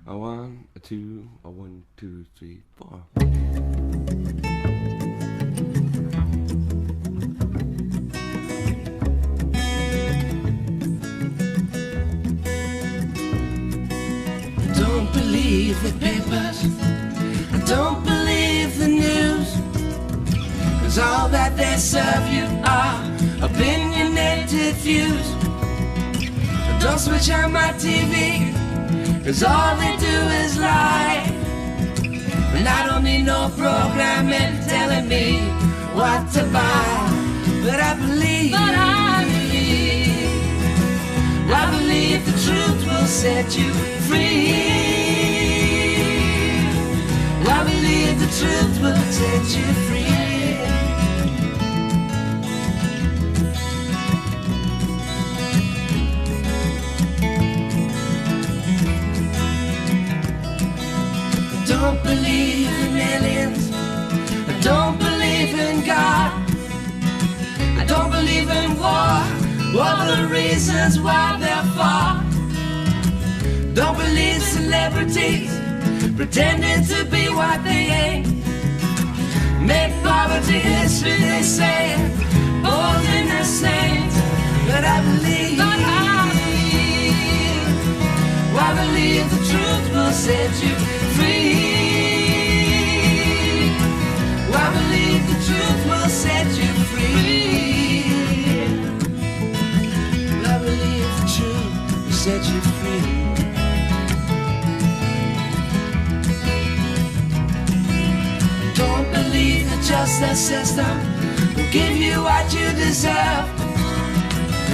A 1, a 2, a 1, 2, 3, 4. Don't believe the papers, I don't believe the news, 'cause all that they serve you are opinionated views. So don't switch on my TV, 'cause all they do is lie. And I don't need no programming telling me what to buy. But I believe, I believe the truth will set you free. I believe the truth will set you free. I don't believe in aliens, I don't believe in God, I don't believe in war, what are the reasons why they're fought. Don't believe celebrities pretending to be what they ain't. Make poverty history, they say, bold in the saints. But I believe, I believe the truth will set you free. I believe the truth will set you free. I believe the truth will set you free. Don't believe the justice system will give you what you deserve.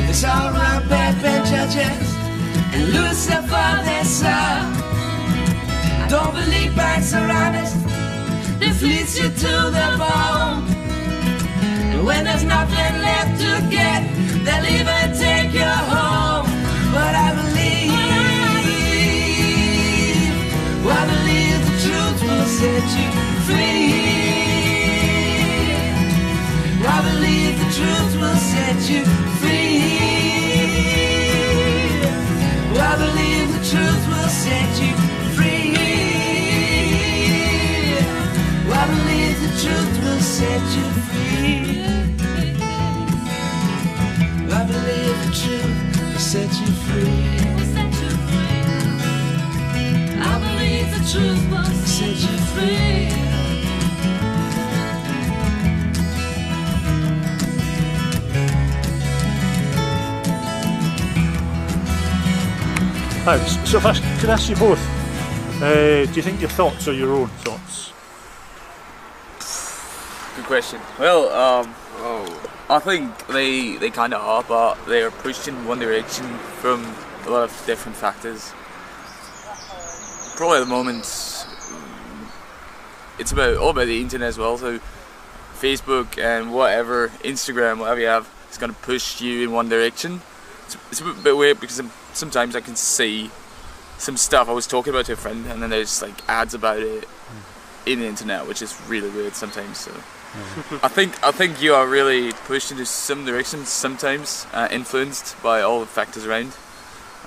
It's all around bad judges and Lucifer they serve. Don't believe banks are honest, they fleece you to the bone. And when there's nothing left to get, they'll even take you home. But I believe the truth will set you free. I believe the truth will set you free. I believe the truth will set you free. I believe the truth will set you free. I believe the truth will set you free. I believe the truth will set you free. So if I could ask you both, do you think your thoughts are your own thoughts? Good question. Well, I think they kind of are, but they are pushed in one direction from a lot of different factors. Probably at the moment, it's all about the internet as well. So Facebook and whatever, Instagram, whatever you have, it's going to push you in one direction. It's a bit weird because sometimes I can see some stuff I was talking about to a friend, and then there's like ads about it in the internet, which is really weird sometimes. So I think you are really pushed into some directions sometimes, influenced by all the factors around.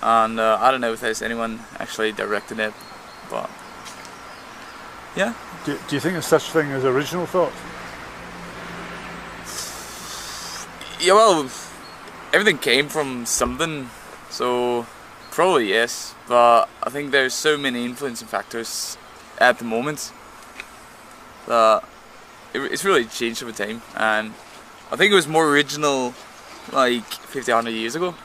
And I don't know if there's anyone actually directing it, but yeah. Do you think there's such a thing as original thought? Yeah, well, everything came from something, so probably yes, but I think there's so many influencing factors at the moment that it's really changed over time, and I think it was more original like 50, 100 years ago,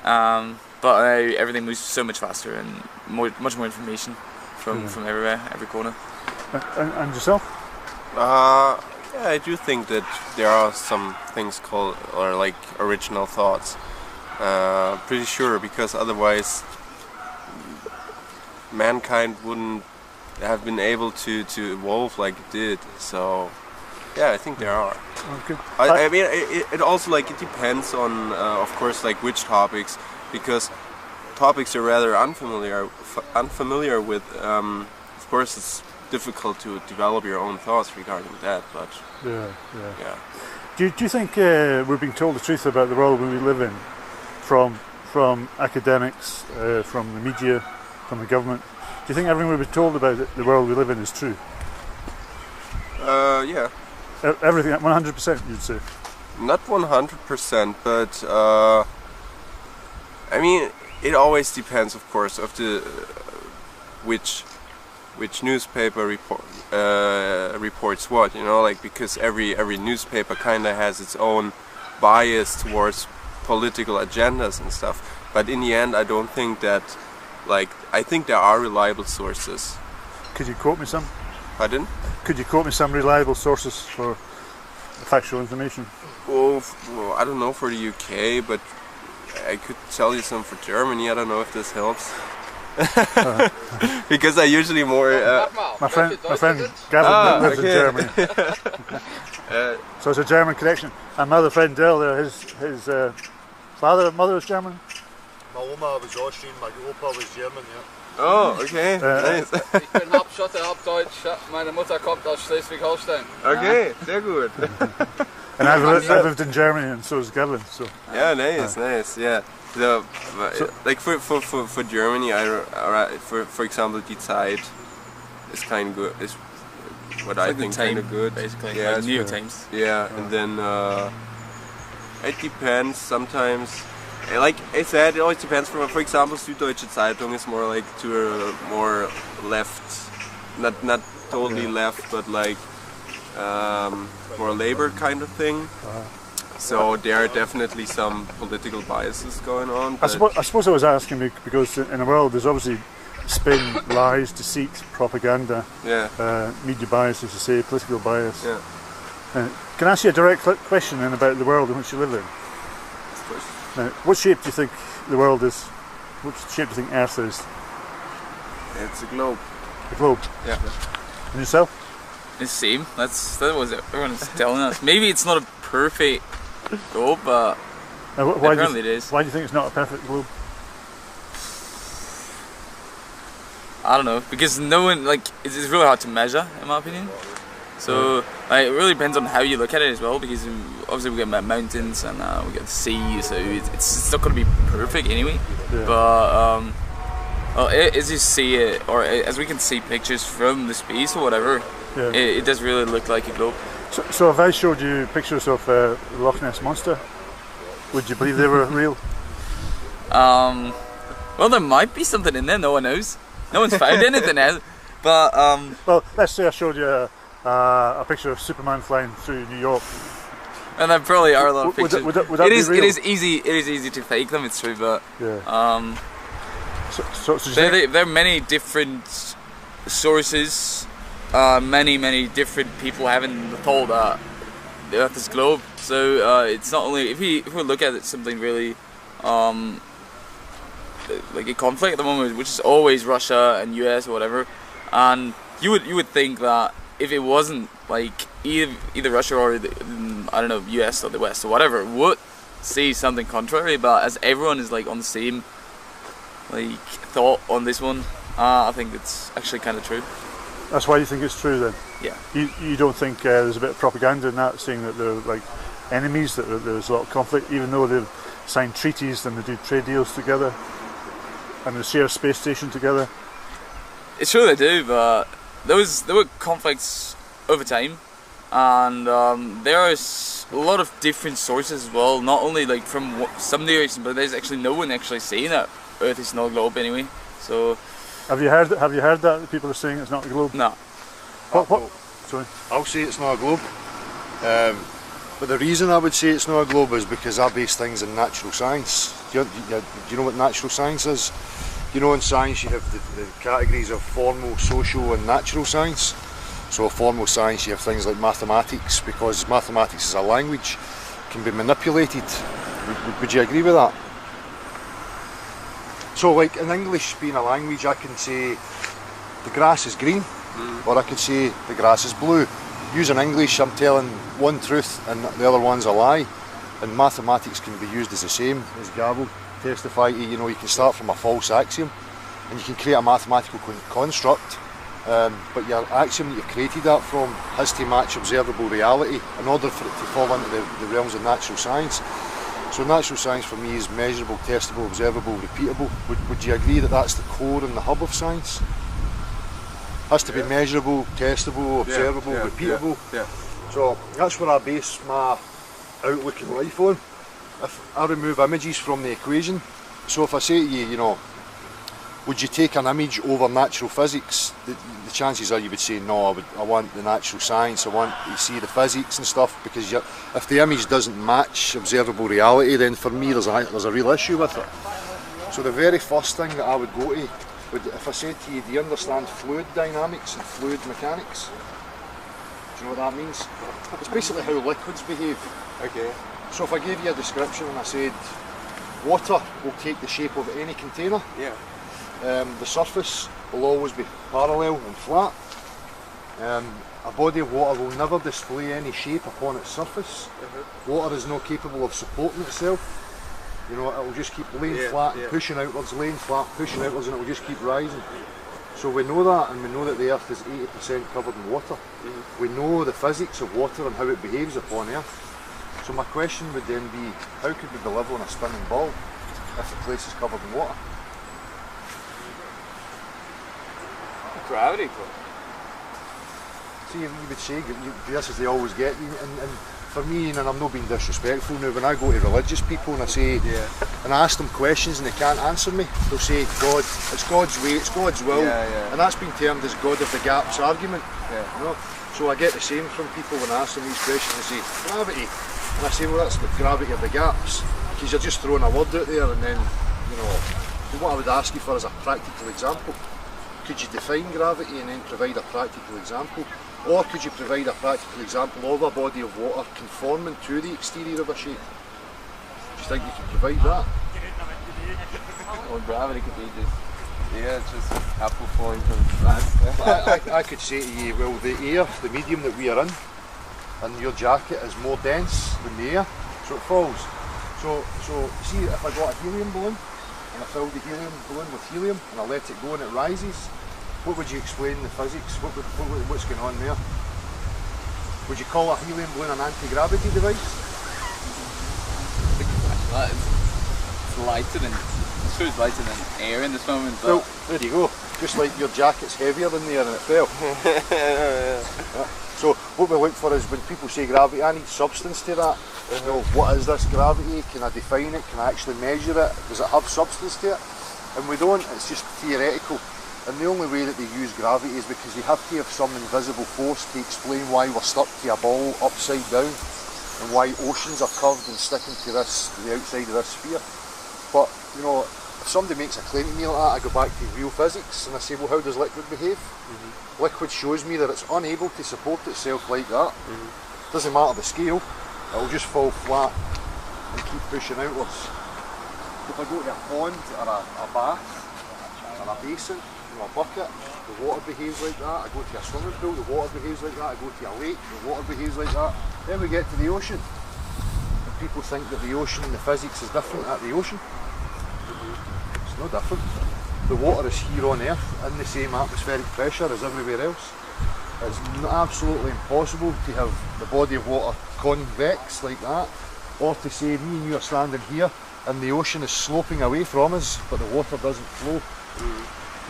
but now everything moves so much faster and much more information from everywhere, every corner. And yourself? Yeah, I do think that there are some things called or like original thoughts. Pretty sure, because otherwise mankind wouldn't have been able to evolve like it did. So yeah, I think there are. Okay. I mean, it also like it depends on, of course, like which topics, because topics you're rather unfamiliar with. Of course, it's difficult to develop your own thoughts regarding that, but yeah. yeah. Do you think we're being told the truth about the world we live in from academics, from the media, from the government. Do you think everything we've been told about the world we live in is true? Yeah. Everything, 100%, you'd say? Not 100%, but I mean, it always depends, of course, of the which newspaper reports what, you know, like, because every newspaper kind of has its own bias towards political agendas and stuff. But in the end, I don't think that, like, I think there are reliable sources. Could you quote me some? Pardon? Could you quote me some reliable sources for factual information? Well, I don't know for the UK, but I could tell you some for Germany. I don't know if this helps. Because I usually more... my friend Gavin lives in Germany. So it's a German connection. And my other friend Dell there, his father and mother was German? My Oma was Austrian, my Opa was German, yeah. Oh, okay, nice. Ich bin Habschotte, hab Deutsch. Meine Mutter kommt aus Schleswig-Holstein. Okay, sehr gut. And I've lived in Germany, and so has Gavin. So. Yeah, nice, yeah. So, like for Germany, for example, die Zeit is kind of good. Is what I think kind of good. Basically, yeah, like New York Times. Yeah, and then it depends sometimes. Like I said, it always depends. For example, Süddeutsche Zeitung is more like to a more left, not totally left, but like more labor kind of thing. So there are definitely some political biases going on. I suppose I was asking because in the world there's obviously spin, lies, deceit, propaganda, media bias, as you say, political bias. Yeah. Can I ask you a direct question then about the world in which you live in? Of course. Now, what shape do you think the world is? What shape do you think Earth is? It's a globe. A globe? Yeah. And yourself? The same. That was everyone's telling us. Maybe it's not a perfect globe, but apparently it is. Why do you think it's not a perfect globe? I don't know, because no one, like, it's really hard to measure, in my opinion. So like, it really depends on how you look at it as well, because obviously we get mountains and we get the sea, so it's not going to be perfect anyway. Yeah. But well, as you see it, or as we can see pictures from the space or whatever, it does really look like a globe. So if I showed you pictures of the Loch Ness Monster, would you believe they were real? Well, there might be something in there, no one knows. No one's found anything else. But well, let's say I showed you a picture of Superman flying through New York. And there probably are a lot of pictures. Would that be real? It is easy to fake them, it's true, but so there are many different sources, many different people having thought that the Earth is globe. So it's not only if we look at it something really like a conflict at the moment, which is always Russia and US or whatever, and you would think that if it wasn't like either Russia or I don't know, US or the West or whatever would see something contrary, but as everyone is like on the same like thought on this one, I think it's actually kind of true. That's why you think it's true then? Yeah. You don't think there's a bit of propaganda in that, saying that they're like enemies, that there's a lot of conflict, even though they've signed treaties and they do trade deals together and they share a space station together? It's true they do, but there were conflicts over time, and there are a lot of different sources as well. Not only like from some direction, but there's actually no one actually saying that Earth is not a globe anyway. So have you heard that people are saying it's not a globe? No. What? Sorry. I'll say it's not a globe. But the reason I would say it's not a globe is because I base things in natural science. Do you know what natural science is? You know, in science you have the categories of formal, social and natural science. So formal science you have things like mathematics, because mathematics is a language, can be manipulated. Would you agree with that? So like in English being a language, I can say the grass is green, or I could say the grass is blue. Using English, I'm telling one truth and the other one's a lie. And mathematics can be used as the same, as Gav will testify to. You know, you can start from a false axiom and you can create a mathematical construct, but your axiom that you've created that from has to match observable reality in order for it to fall into the realms of natural science. So natural science for me is measurable, testable, observable, repeatable. Would you agree that that's the core and the hub of science? Has to be measurable, testable, observable, repeatable. Yeah. So that's where I base my outlook in life on. If I remove images from the equation, so if I say to you, you know, would you take an image over natural physics? The chances are you would say no. I want the natural science. I want to see the physics and stuff, because if the image doesn't match observable reality, then for me there's a real issue with it. So the very first thing that I would go to, if I said to you, do you understand fluid dynamics and fluid mechanics? Do you know what that means? It's basically how liquids behave. Okay. So if I gave you a description and I said water will take the shape of any container. Yeah. The surface will always be parallel and flat. A body of water will never display any shape upon its surface. Water is not capable of supporting itself. You know, it will just keep laying flat and pushing outwards, laying flat, pushing outwards, and it will just keep rising. So we know that, and we know that the Earth is 80% covered in water. We know the physics of water and how it behaves upon Earth. So my question would then be, how could we be level on a spinning ball if the place is covered in water? Gravity. See, you would say, this is they always get you, and for me, and I'm not being disrespectful now, when I go to religious people and I say, and I ask them questions and they can't answer me, they'll say, God, it's God's way, it's God's will, and that's been termed as God of the gaps argument. You know? So I get the same from people when I ask them these questions. They say, gravity, and I say, well, that's the gravity of the gaps, because you're just throwing a word out there, and then, you know, what I would ask you for is a practical example. Could you define gravity and then provide a practical example? Or could you provide a practical example of a body of water conforming to the exterior of a shape? Do you think you can provide that? Well, gravity could be just apple falling from glass. I could say to you, well, the air, the medium that we are in, and your jacket is more dense than the air, so it falls. So see, if I got a helium balloon, and I filled the helium balloon with helium, and I let it go and it rises, what would you explain the physics? What's going on there? Would you call a helium balloon an anti-gravity device? It's lighter than, it's sure it's lighter than air in this moment. Well, there you go. Just like your jacket's heavier than the air and it fell. So what we look for is when people say gravity, I need substance to that. You know, what is this gravity? Can I define it? Can I actually measure it? Does it have substance to it? And we don't, it's just theoretical. And the only way that they use gravity is because you have to have some invisible force to explain why we're stuck to a ball upside down and why oceans are curved and sticking to this, the outside of this sphere. But, you know, if somebody makes a claim to me like that, I go back to real physics and I say, well, how does liquid behave? Liquid shows me that it's unable to support itself like that. Doesn't matter the scale, it'll just fall flat and keep pushing outwards. If I go to a pond or a bath or a basin, a bucket, the water behaves like that. I go to a swimming pool, the water behaves like that. I go to a lake, the water behaves like that. Then we get to the ocean, and people think that the ocean and the physics is different at the ocean. It's no different. The water is here on Earth in the same atmospheric pressure as everywhere else. It's absolutely impossible to have the body of water convex like that, or to say me and you are standing here and the ocean is sloping away from us, but the water doesn't flow.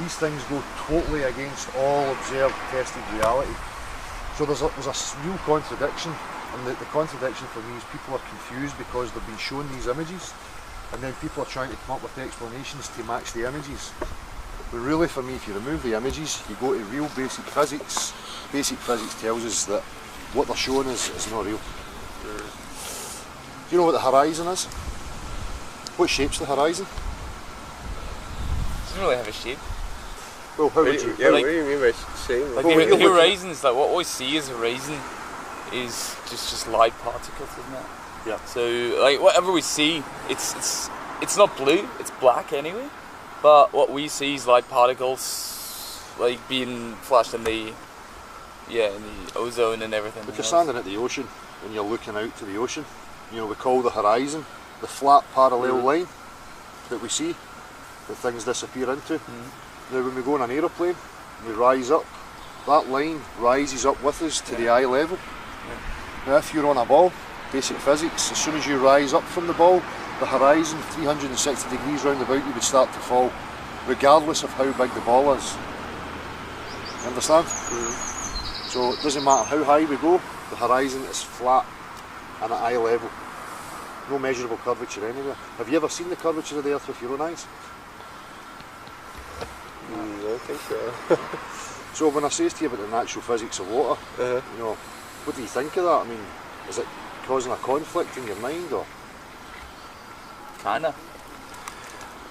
These things go totally against all observed, tested reality. So there's a real contradiction, and the contradiction for me is people are confused because they've been shown these images, and then people are trying to come up with explanations to match the images. But really for me, if you remove the images, you go to real basic physics. Basic physics tells us that what they're showing is not real. Do you know what the horizon is? What shape's the horizon? It doesn't really have a shape. Well, how would you? Yeah, like, what do you mean by saying? Like the horizons, like what we see as a horizon is just light particles, isn't it? Yeah. So like whatever we see, it's not blue, it's black anyway. But what we see is light particles, like being flashed in the ozone and everything. If you're standing at the ocean and you're looking out to the ocean, you know, we call the horizon the flat parallel line that we see that things disappear into. Now when we go on an aeroplane, we rise up, that line rises up with us to the eye level. Now if you're on a ball basic physics. As soon as you rise up from the ball, the horizon 360 degrees round about you would start to fall, regardless of how big the ball is. You understand? So it doesn't matter how high we go, the horizon is flat and at eye level. No measurable curvature anywhere. Have you ever seen the curvature of the earth with your own eyes? I don't think so. So when I say to you about the natural physics of water, you know, what do you think of that? I mean, is it causing a conflict in your mind, or? Kinda.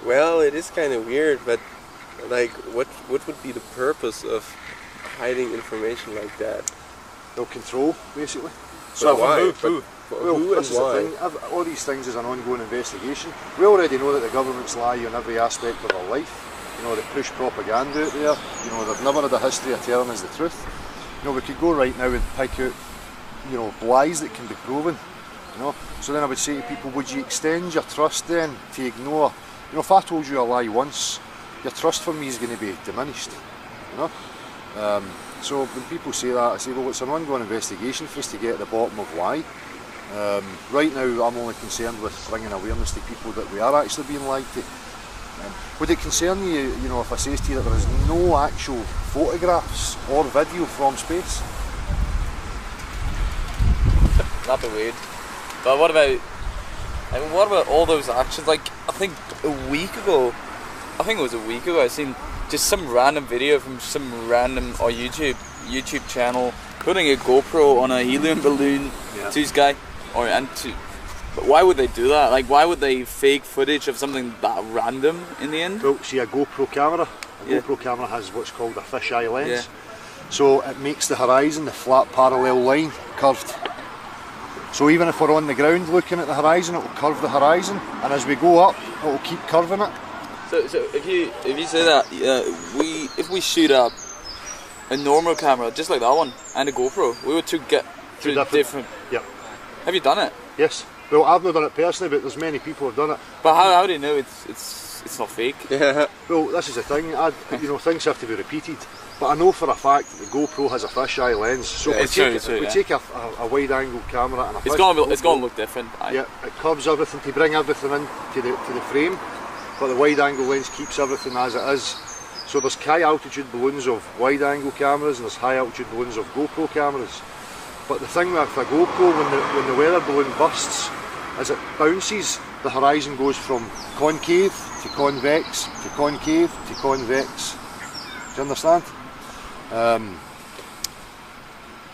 Well, it is kind of weird, but like, what would be the purpose of hiding information like that? No control, basically. So why? Well, Who and this is the why? thing. All these things is an ongoing investigation. We already know that the governments lie on every aspect of our life. You know, they push propaganda out there. You know, they've never had a history of telling us the truth. You know, we could go right now and pick out, you know, lies that can be proven. You know, so then I would say to people, would you extend your trust then to ignore? You know, if I told you a lie once, your trust for me is going to be diminished. You know. So when people say that, I say, well, it's an ongoing investigation for us to get at the bottom of why. Right now, I'm only concerned with bringing awareness to people that we are actually being lied to. Would it concern you, you know, if I say to you that there is no actual photographs or video from space? That'd be weird. But what about all those actions? Like, I think it was a week ago, I seen just some random video from some random YouTube channel putting a GoPro on a helium balloon to the sky, but why would they do that? Like, why would they fake footage of something that random in the end? Well, see, a GoPro camera. GoPro camera has what's called a fisheye lens. So it makes the horizon, the flat parallel line, curved. So even if we're on the ground looking at the horizon, it will curve the horizon, and as we go up, it will keep curving it. So if you say that, if we shoot up a normal camera just like that one and a GoPro, we would get two different. Yeah. Have you done it? Yes. Well, I've not done it personally, but there's many people who've done it. But how do you know it's not fake? Yeah. Well, this is the thing. You know, things have to be repeated. But I know for a fact that the GoPro has a fisheye lens. So if we take a wide-angle camera and a it's going to look different. Yeah, it curves everything to bring everything in to the frame, but the wide-angle lens keeps everything as it is. So there's high-altitude balloons of wide-angle cameras and there's high-altitude balloons of GoPro cameras. But the thing with a GoPro, when the weather balloon bursts, as it bounces, the horizon goes from concave to convex to concave to convex. Do you understand?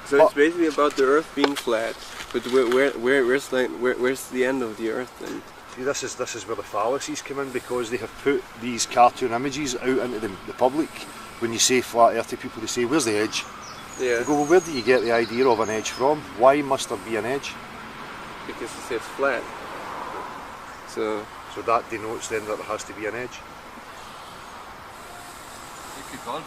So it's basically about the Earth being flat, but where's the end of the Earth then? See, this is where the fallacies come in, because they have put these cartoon images out into the public. When you say flat Earth to people, they say, where's the edge? Yeah. They go, well, where do you get the idea of an edge from? Why must there be an edge? Because it says flat. So that denotes then that there has to be an edge.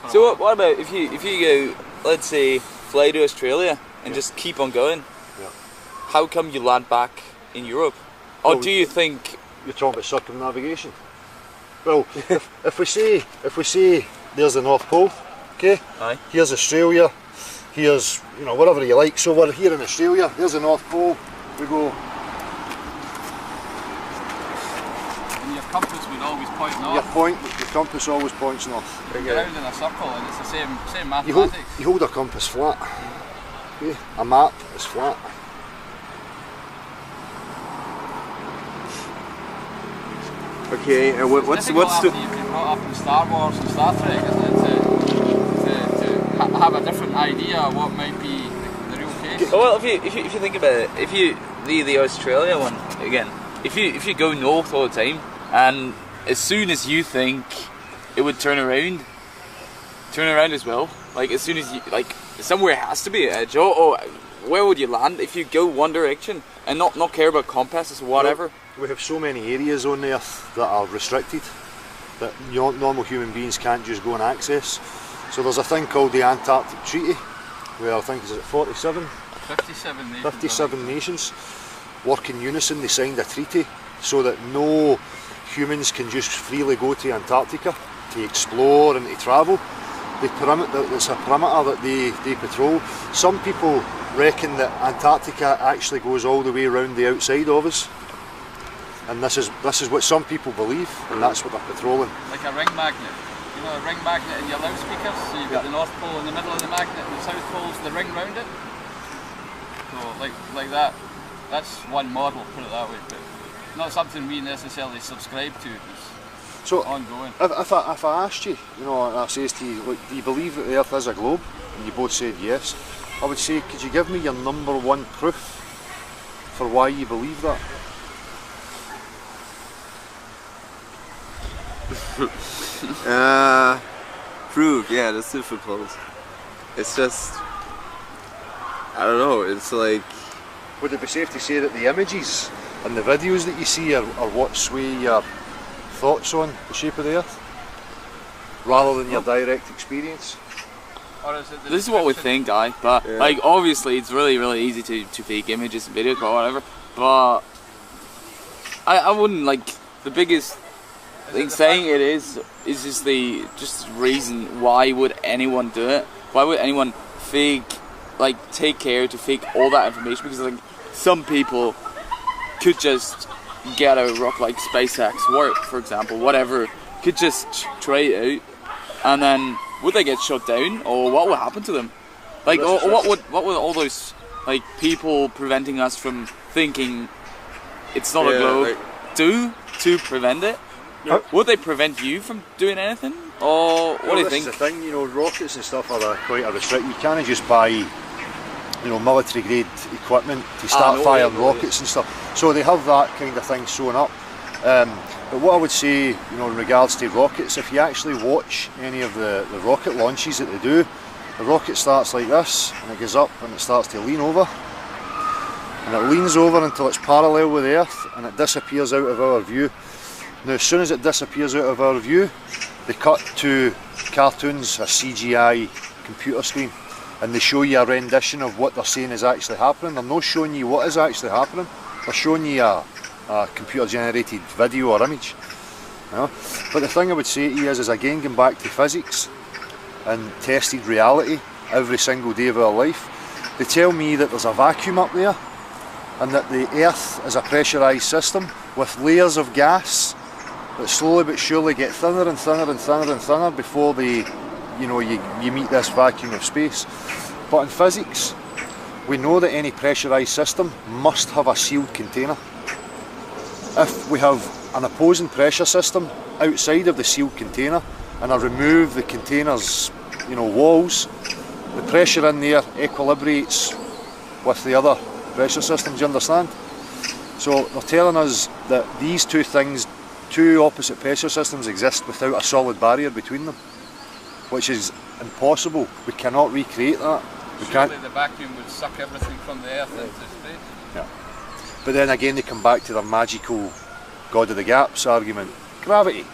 So what about if you go, let's say, fly to Australia and just keep on going? Yeah. How come you land back in Europe? Or do you think you're talking about circumnavigation? Well, if we say there's the North Pole, okay? Aye. Here's Australia. Here's, you know, whatever you like. So we're here in Australia. There's the North Pole. We go. And your compass would always point north. Your compass always points north. You're around in a circle, and it's the same mathematics. You hold a compass flat. Okay? A map is flat. okay, and what's You've the been brought up in Star Wars and Star Trek, isn't it, to have a different idea of what might be the real case? well, if you think about it, the Australia one again, if you go north all the time, and as soon as you think it would turn around as well, like as soon as you, like, somewhere has to be an edge, or where would you land if you go one direction and not care about compasses or whatever? Well, we have so many areas on the Earth that are restricted that normal human beings can't just go and access. So there's a thing called the Antarctic Treaty, where I think is it 47? 57 nations. 57 nations work in unison. They signed a treaty so that no humans can just freely go to Antarctica to explore and to travel. It's a perimeter that they patrol. Some people reckon that Antarctica actually goes all the way around the outside of us, and this is what some people believe, and that's what they're patrolling. Like a ring magnet. You know, a ring magnet in your loudspeakers, so you've got the North Pole in the middle of the magnet and the South Pole's the ring round it. So like that. That's one model, put it that way, but not something we necessarily subscribe to. It's So ongoing. If I asked you, you know, and I says to you, look, do you believe that the Earth is a globe? And you both said yes. I would say, could you give me your number one proof for why you believe that? Proof, yeah, that's difficult. It's just, I don't know, it's like... Would it be safe to say that the images and the videos that you see are what sway your thoughts on the shape of the Earth, rather than your direct experience? Or is it This is what we think, but Yeah. like obviously it's really easy to fake images and videos or whatever, but I wouldn't like the biggest thing saying it is just the reason why would anyone do it? Why would anyone take care to fake all that information? Because like some people could just get a rock like SpaceX work, for example, whatever, could just try it out, and then would they get shut down, or what would happen to them? Like, or what would all those like people preventing us from thinking it's not a globe do to prevent it? Would they prevent you from doing anything, or what do you think? This is the thing, you know, rockets and stuff are quite a restrict. You can't just buy, you know, military grade equipment to start firing rockets and stuff. So they have that kind of thing sewn up. But what I would say, you know, in regards to rockets, if you actually watch any of the rocket launches that they do, the rocket starts like this, and it goes up, and it starts to lean over, and it leans over until it's parallel with the Earth, and it disappears out of our view. Now, as soon as it disappears out of our view, they cut to cartoons, a CGI computer screen, and they show you a rendition of what they're saying is actually happening. They're not showing you what is actually happening, they're showing you a computer generated video or image. You know? But the thing I would say to you is again, going back to physics and tested reality every single day of our life, they tell me that there's a vacuum up there, and that the Earth is a pressurised system with layers of gas that slowly but surely get thinner and thinner and thinner and thinner before they, you know, you meet this vacuum of space. But in physics, we know that any pressurised system must have a sealed container. If we have an opposing pressure system outside of the sealed container, and I remove the container's, you know, walls, the pressure in there equilibrates with the other pressure systems, you understand? So they're telling us that these two things, two opposite pressure systems, exist without a solid barrier between them, which is impossible. We cannot recreate that. Surely the vacuum would suck everything from the Earth into space. Yeah. But then again they come back to their magical God of the Gaps argument. Gravity.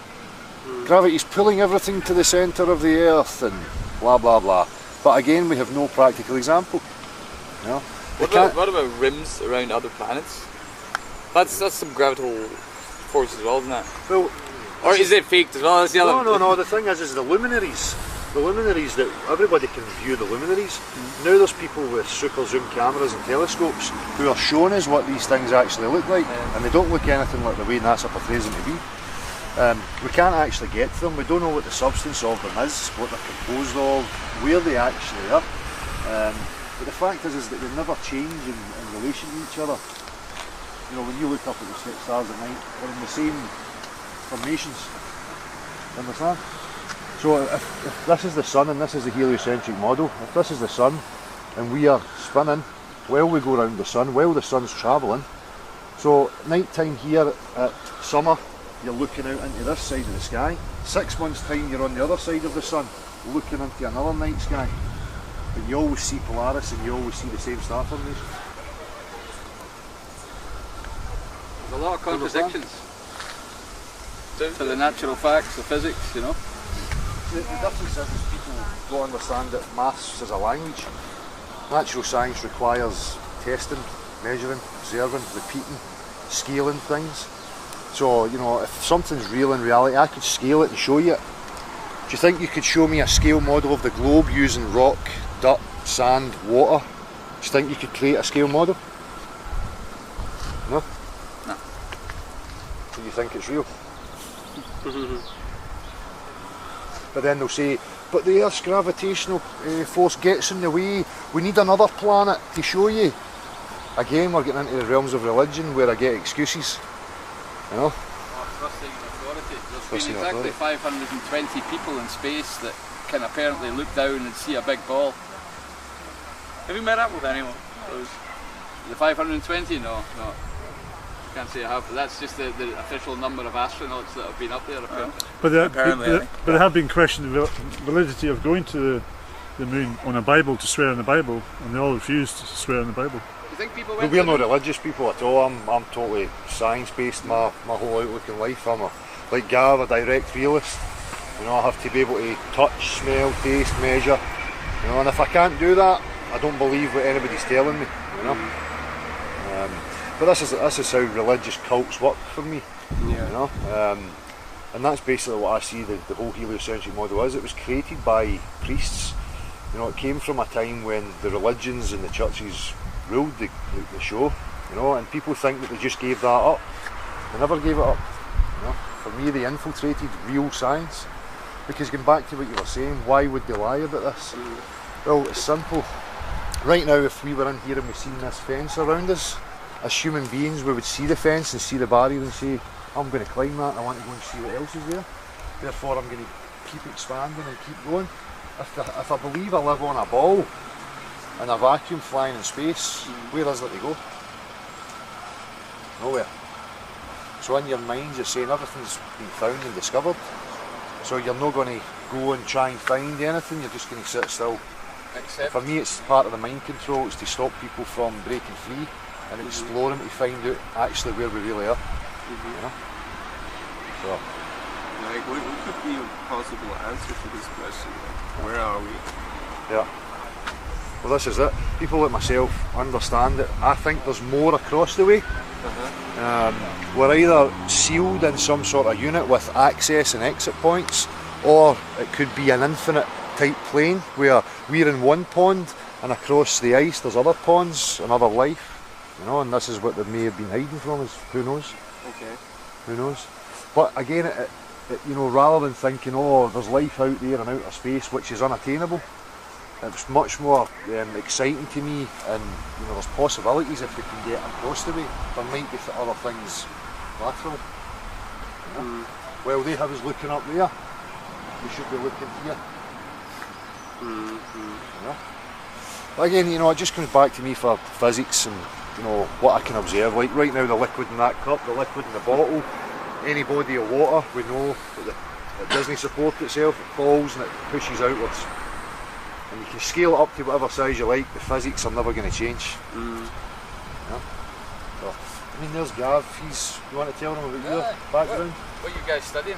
Gravity's pulling everything to the centre of the Earth and blah blah blah. But again, we have no practical example. You know? What about rims around other planets? That's some gravitational force as well, isn't it? Well, or is it faked as well? That's the other. No. The thing is the luminaries. The luminaries, that everybody can view the luminaries. Now there's people with super zoom cameras and telescopes who are showing us what these things actually look like, and they don't look anything like the way NASA portrays them to be. We can't actually get to them. We don't know what the substance of them is, what they're composed of, where they actually are. But the fact is that they never change in relation to each other. You know, when you look up at the stars at night, they're in the same formations. Understand? So if this is the sun and this is the heliocentric model, if this is the sun and we are spinning while we go around the sun, while the sun's travelling, so night time here at summer, you're looking out into this side of the sky. 6 months time you're on the other side of the sun, looking into another night sky. But you always see Polaris and you always see the same star formation. There's a lot of contradictions to the natural facts of physics, you know. The difference is people don't understand that maths is a language. Natural science requires testing, measuring, observing, repeating, scaling things. So, you know, if something's real in reality, I could scale it and show you it. Do you think you could show me a scale model of the globe using rock, dirt, sand, water, you think you could create a scale model? No? No. Do you think it's real? But then they'll say, but the Earth's gravitational force gets in the way, we need another planet to show you. Again, we're getting into the realms of religion where I get excuses, you know? Trusting authority. There's Trusting been exactly authority. 520 people in space that can apparently look down and see a big ball. Have you met up with anyone? The 520? No. Can't say I have, but that's just the official number of astronauts that have been up there apparently. But Apparently, there have been questioned the validity of going to the moon on a Bible, to swear on the Bible, and they all refused to swear on the Bible. Do you think people But went we're to not the- religious people at all. I'm totally science based, my whole outlook in life. I'm like Gav, a direct realist. You know, I have to be able to touch, smell, taste, measure. You know, and if I can't do that, I don't believe what anybody's telling me. You know. But this is how religious cults work for me. Yeah. You know. And that's basically what I see the whole heliocentric model is. It was created by priests. You know, it came from a time when the religions and the churches ruled the show, you know, and people think that they just gave that up. They never gave it up. You know? For me, they infiltrated real science. Because going back to what you were saying, why would they lie about this? Well, it's simple. Right now, if we were in here and we've seen this fence around us, as human beings, we would see the fence and see the barrier and say, I'm going to climb that and I want to go and see what else is there. Therefore, I'm going to keep expanding and keep going. If I believe I live on a ball in a vacuum flying in space, where is it to go? Nowhere. So in your mind you're saying everything's been found and discovered. So you're not going to go and try and find anything, you're just going to sit still. Except For me it's part of the mind control, it's to stop people from breaking free and exploring to find out actually where we really are. You know? So, Like, what could be a possible answer to this question? Like, where are we? yeah. Well, this is it. People like myself understand it. I think there's more across the way. We're either sealed in some sort of unit with access and exit points, or it could be an infinite type plane where we're in one pond and across the ice there's other ponds and other life. You know, and this is what they may have been hiding from us. Who knows? Okay. Who knows? But again, it, you know, rather than thinking, oh, there's life out there in outer space which is unattainable, it's much more exciting to me, and you know, there's possibilities if we can get across the way. There might be other things lateral. You know? Well, they have us looking up there. We should be looking here. You know? But again, you know, it just comes back to me for physics and you know what I can observe. Like right now, the liquid in that cup, the liquid in the bottle, any body of water, we know that it doesn't support itself. It falls and it pushes outwards. And you can scale it up to whatever size you like, the physics are never going to change. Yeah. So, I mean, there's Gav, you want to tell them about your background? What are you guys studying?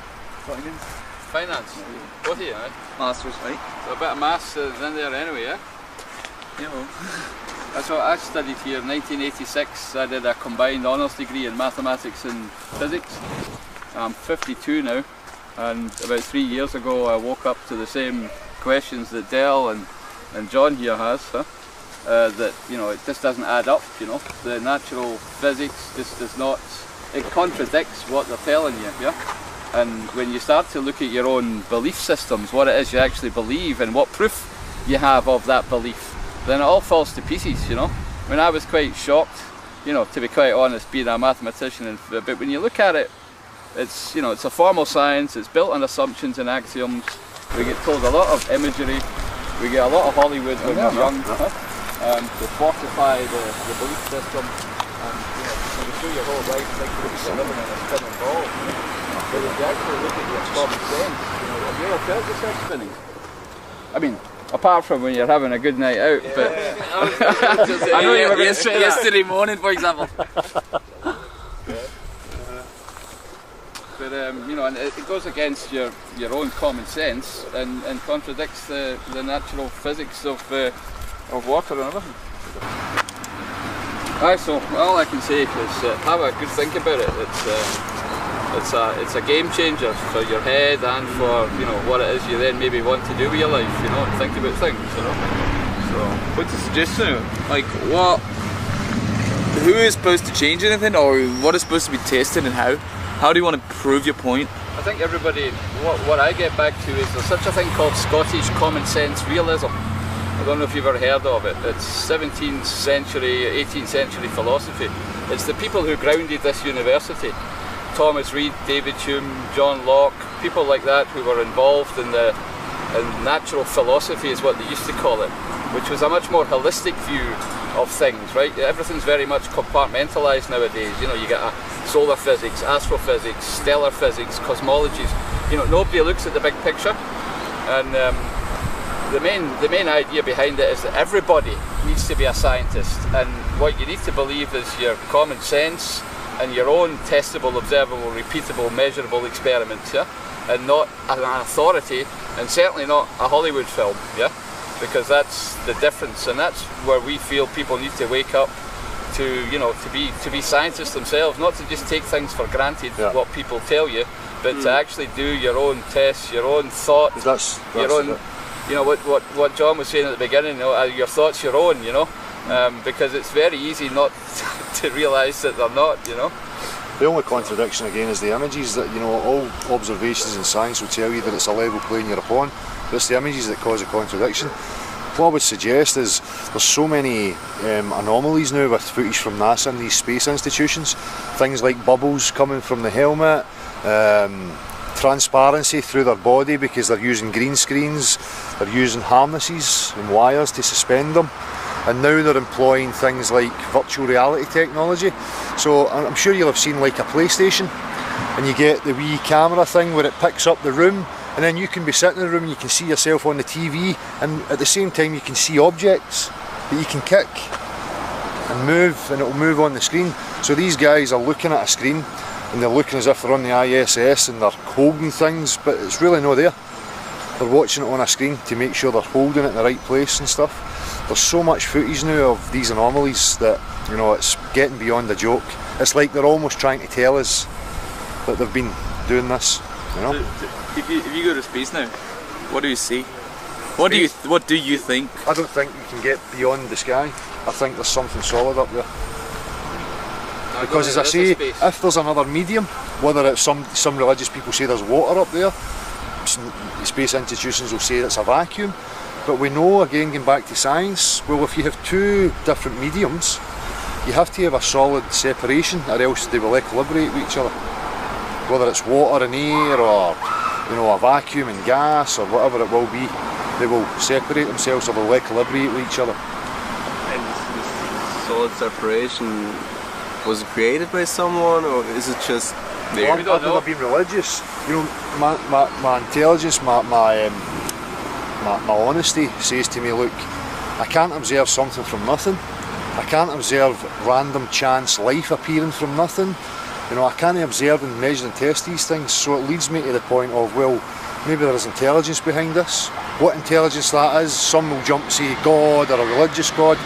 Finance. Both of you, eh? Masters, right? So a bit of maths in there anyway, yeah? Yeah, well. That's what I studied here in 1986. I did a combined honours degree in mathematics and physics. I'm 52 now, and about 3 years ago I woke up to the same questions that Del and John here has, that you know, it just doesn't add up. You know, the natural physics just does not. It contradicts what they're telling you. Yeah. And when you start to look at your own belief systems, what it is you actually believe and what proof you have of that belief, then it all falls to pieces, you know. I mean, I was quite shocked, you know, to be quite honest, being a mathematician, but when you look at it, it's, you know, it's a formal science, it's built on assumptions and axioms. We get told a lot of imagery, we get a lot of Hollywood when we're young, to fortify the belief system, and you know, you can show your whole life like you're living in a spinning ball. But if you actually look at your common sense, you know, have you ever felt yourself spinning? I mean, apart from when you're having a good night out, but I know you were going to say yesterday morning, for example. But you know, and it goes against your own common sense and contradicts the natural physics of water and everything. Alright, so all I can say is have a good think about it. It's a game changer for your head and for, you know, what it is you then maybe want to do with your life, you know, and think about things, you know. So, what's the suggestion? Like, what? Who is supposed to change anything, or what is supposed to be tested, and how? How do you want to prove your point? I think everybody, what I get back to is there's such a thing called Scottish common sense realism. I don't know if you've ever heard of it. It's 17th century, 18th century philosophy. It's the people who grounded this university. Thomas Reid, David Hume, John Locke, people like that who were involved in natural philosophy is what they used to call it, which was a much more holistic view of things, right? Everything's very much compartmentalised nowadays. You know, you get solar physics, astrophysics, stellar physics, cosmologies. You know, nobody looks at the big picture. And the main idea behind it is that everybody needs to be a scientist, and what you need to believe is your common sense and your own testable, observable, repeatable, measurable experiments, yeah? And not an authority, and certainly not a Hollywood film, yeah? Because that's the difference, and that's where we feel people need to wake up to, you know, to be scientists themselves, not to just take things for granted, what people tell you, but to actually do your own tests, your own thought, your own, you know, what John was saying at the beginning, you know, your thoughts your own, you know, because it's very easy not to realise that they're not, you know. The only contradiction again is the images. That, you know, all observations in science will tell you that it's a level plane you're upon, but it's the images that cause a contradiction. What I would suggest is there's so many anomalies now with footage from NASA and these space institutions. Things like bubbles coming from the helmet, transparency through their body because they're using green screens, they're using harnesses and wires to suspend them. And now they're employing things like virtual reality technology. So I'm sure you'll have seen like a PlayStation, and you get the wee camera thing where it picks up the room, and then you can be sitting in the room and you can see yourself on the TV, and at the same time you can see objects that you can kick and move, and it'll move on the screen. So these guys are looking at a screen and they're looking as if they're on the ISS and they're holding things, but it's really not there. They're watching it on a screen to make sure they're holding it in the right place and stuff. There's so much footage now of these anomalies that, you know, it's getting beyond a joke. It's like they're almost trying to tell us that they've been doing this, you know. If you go to space now, what do you see? What do you think? I don't think you can get beyond the sky. I think there's something solid up there. Because as I say, if there's another medium, whether it's some religious people say there's water up there, space institutions will say it's a vacuum. But we know, again, going back to science, well, if you have two different mediums, you have to have a solid separation, or else they will equilibrate with each other. Whether it's water and air, or, you know, a vacuum and gas, or whatever it will be, they will separate themselves, or they'll equilibrate with each other. And this solid separation, was it created by someone, or is it just there? I've never been religious. You know, my intelligence, my honesty says to me, look, I can't observe something from nothing. I can't observe random chance life appearing from nothing. You know, I can't observe and measure and test these things, so it leads me to the point of, well, maybe there is intelligence behind this. What intelligence that is, some will jump to say God or a religious God.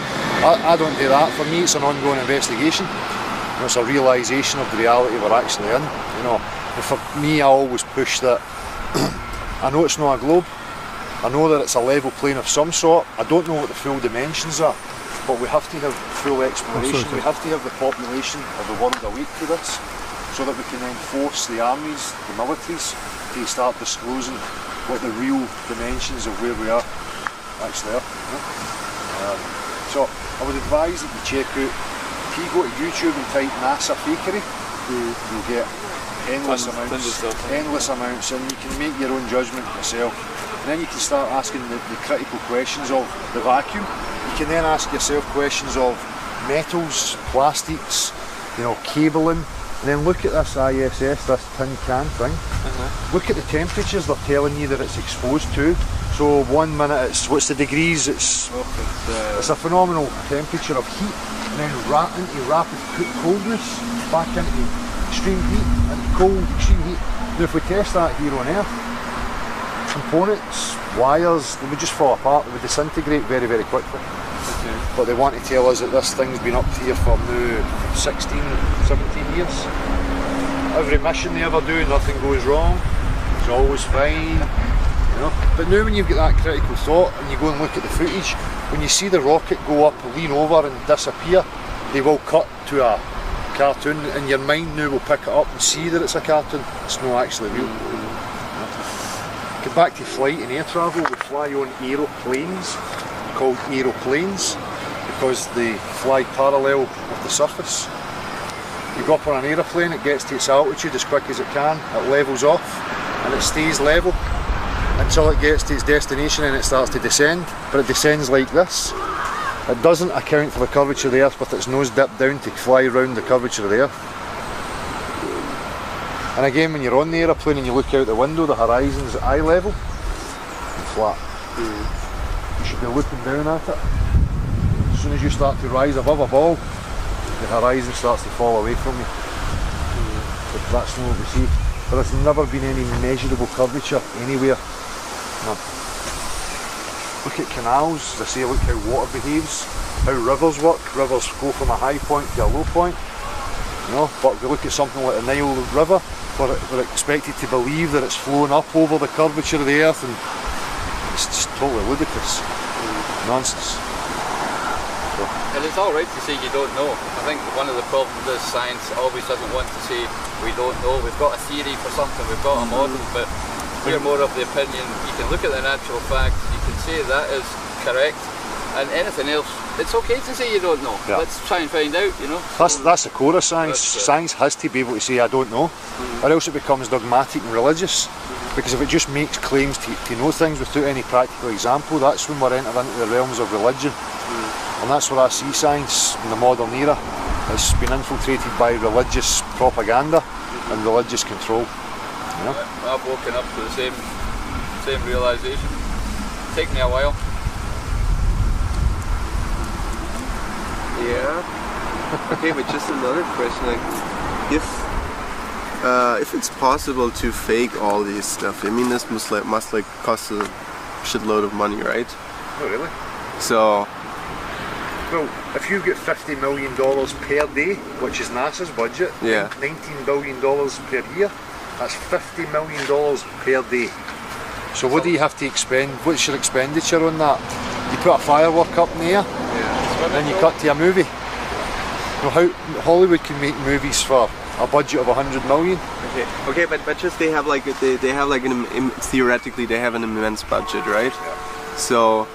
I don't do that. For me, it's an ongoing investigation. You know, it's a realisation of the reality we're actually in. You know, and for me, I always push that I know it's not a globe. I know that it's a level plane of some sort. I don't know what the full dimensions are, but we have to have full exploration. We have to have the population of the world awake to this, so that we can then force the armies, the militaries, to start disclosing what the real dimensions of where we are actually are. You know? So I would advise that you check out, if you go to YouTube and type NASA fakery, you'll get endless amounts, and you can make your own judgment yourself. And then you can start asking the critical questions of the vacuum. You can then ask yourself questions of metals, plastics, you know, cabling, and then look at this ISS, this tin can thing. Look at the temperatures they're telling you that it's exposed to. So 1 minute it's, what's the degrees? It's a phenomenal temperature of heat, and then into rapid coldness, back into extreme heat, and cold, extreme heat. Now if we test that here on Earth, components, wires, they would just fall apart, they would disintegrate very, very quickly. But they want to tell us that this thing's been up here for now 16, 17 years. Every mission they ever do, nothing goes wrong, it's always fine. You know? But now when you've got that critical thought and you go and look at the footage, when you see the rocket go up, lean over and disappear, they will cut to a cartoon, and your mind now will pick it up and see that it's a cartoon. It's not actually real. Get back to flight and air travel. We fly on aeroplanes, called aeroplanes, because they fly parallel with the surface. You go up on an aeroplane, it gets to its altitude as quick as it can, it levels off and it stays level until it gets to its destination and it starts to descend, but it descends like this. It doesn't account for the curvature of the earth with its nose dipped down to fly around the curvature of the earth. And again, when you're on the aeroplane and you look out the window, the horizon's at eye level and flat. You should be looking down at it. As soon as you start to rise above a ball, the horizon starts to fall away from you. But that's not what we see. There has never been any measurable curvature anywhere. No. Look at canals, as I say, look how water behaves, how rivers work. Rivers go from a high point to a low point. You know, but if we look at something like the Nile River, we're expected to believe that it's flowing up over the curvature of the earth, and it's just totally ludicrous. Nonsense. And it's alright to say you don't know. I think one of the problems is science always doesn't want to say we don't know. We've got a theory for something, we've got a model, but we're more of the opinion, you can look at the natural facts, you can say that is correct, and anything else, it's okay to say you don't know. Yeah. Let's try and find out, you know. That's the core of science. Science has to be able to say I don't know, or else it becomes dogmatic and religious. Because if it just makes claims to know things without any practical example, that's when we're entering into the realms of religion. And that's where I see science in the modern era. It's been infiltrated by religious propaganda and religious control. You know? I've woken up to the same realisation. Take me a while. Yeah. Okay, but just another question, like, if it's possible to fake all these stuff, I mean, this must cost a shitload of money, right? Oh, really? So, well, if you get $50 million per day, which is NASA's budget, yeah, $19 billion per year, that's $50 million per day. So what do you have to expend? What's your expenditure on that? You put a firework up in the air, and then you cut to a movie. You know, how Hollywood can make movies for a budget of 100 million. Okay, but just they have like theoretically they have an immense budget, right? Yeah. So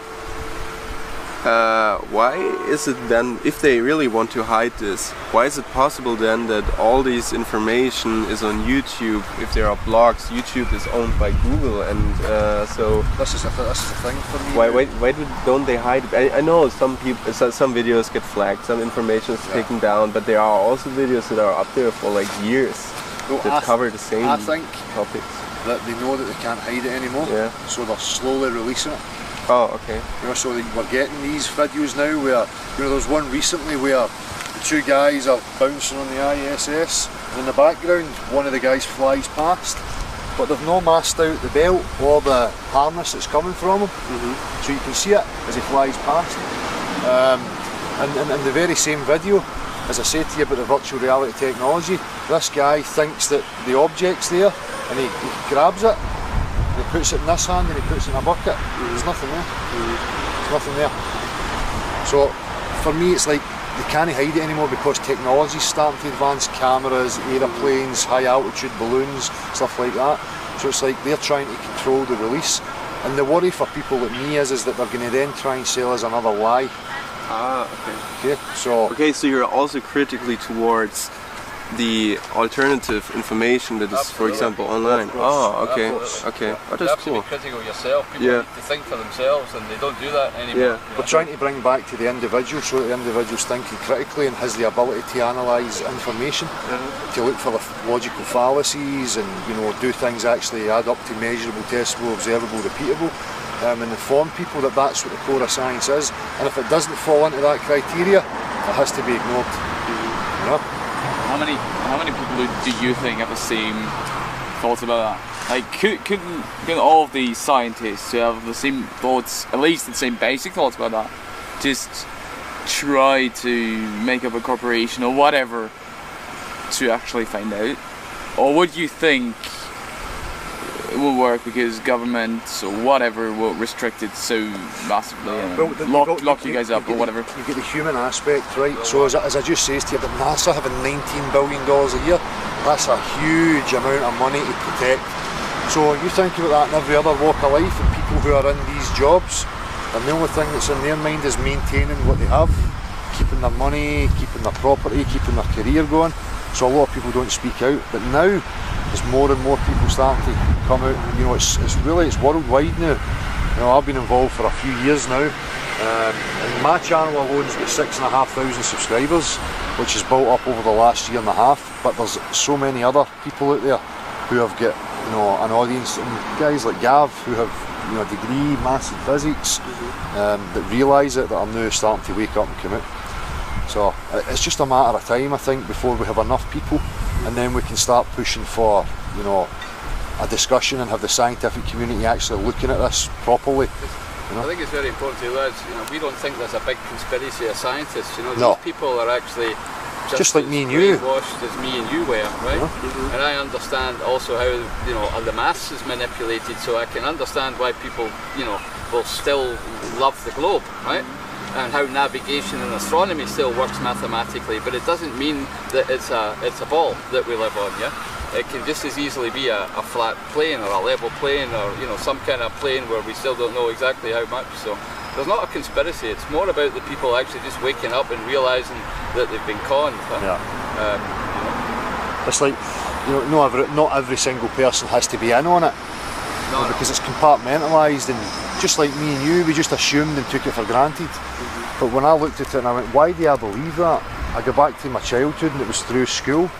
why is it then, if they really want to hide this, why is it possible then that all this information is on YouTube? If there are blogs, YouTube is owned by Google, and so this is the thing for me. Why don't they hide it? I know some videos get flagged, some information is taken down, but there are also videos that are up there for like years that cover the same topics. That they know that they can't hide it anymore, so they're slowly releasing it. Oh, okay. You know, so we're getting these videos now where, you know, there's one recently where the two guys are bouncing on the ISS, and in the background one of the guys flies past, but they've no masked out the belt or the harness that's coming from him, so you can see it as he flies past. And in the very same video, as I said to you about the virtual reality technology, this guy thinks that the object's there, and he grabs it, he puts it in this hand and he puts it in a bucket. There's nothing there. There's nothing there. So for me it's like they can't hide it anymore because technology's starting to advance. Cameras, aeroplanes, high altitude balloons, stuff like that. So it's like they're trying to control the release. And the worry for people like me is that they're going to then try and sell us another lie. Ah, okay. So you're also critically towards the alternative information that is, for example, online. Oh, okay, okay. Oh, that's cool. You have to be critical yourself. People need to think for themselves, and they don't do that anymore. Yeah, we're trying to bring back to the individual, so that the individual's thinking critically and has the ability to analyse information, to look for the logical fallacies, and do things actually add up to measurable, testable, observable, repeatable, and inform people that that's what the core of science is. And if it doesn't fall into that criteria, it has to be ignored. You know? How many people do you think have the same thoughts about that? Like, couldn't all of the scientists who have the same thoughts, at least the same basic thoughts about that, just try to make up a corporation or whatever to actually find out? Or would you think it won't work because governments or whatever will restrict it so massively and lock you guys up or whatever. You get the human aspect, right? So as I just says to you, but NASA having $19 billion a year, that's a huge amount of money to protect. So you think about that in every other walk of life, and people who are in these jobs, and the only thing that's in their mind is maintaining what they have, keeping their money, keeping their property, keeping their career going. So a lot of people don't speak out, but now there's more and more people starting to come out. You know, it's worldwide now. You know, I've been involved for a few years now, and my channel alone's got 6,500 subscribers, which is built up over the last year and a half. But there's so many other people out there who have got, you know, an audience, and guys like Gav who have, you know, a degree, maths and physics, that realise it, that are now starting to wake up and come out. So it's just a matter of time, I think, before we have enough people, and then we can start pushing for, you know, a discussion and have the scientific community actually looking at this properly. You know? I think it's very important to realize, you know, we don't think there's a big conspiracy of scientists. You know, No. these people are actually just like me and you. brainwashed as me and you were, right? Yeah. And I understand also how, you know, the maths is manipulated, so I can understand why people, you know, will still love the globe, right? And how navigation and astronomy still works mathematically, but it doesn't mean that it's a ball that we live on, yeah? It can just as easily be a flat plane or a level plane, or, you know, some kind of plane where we still don't know exactly how much. So there's not a conspiracy, it's more about the people actually just waking up and realising that they've been conned. Huh? Yeah. You know. It's like, you know, not every single person has to be in on it, No, because it's compartmentalised, and just like me and you, we just assumed and took it for granted. But when I looked at it and I went, why do I believe that? I go back to my childhood, and it was through school.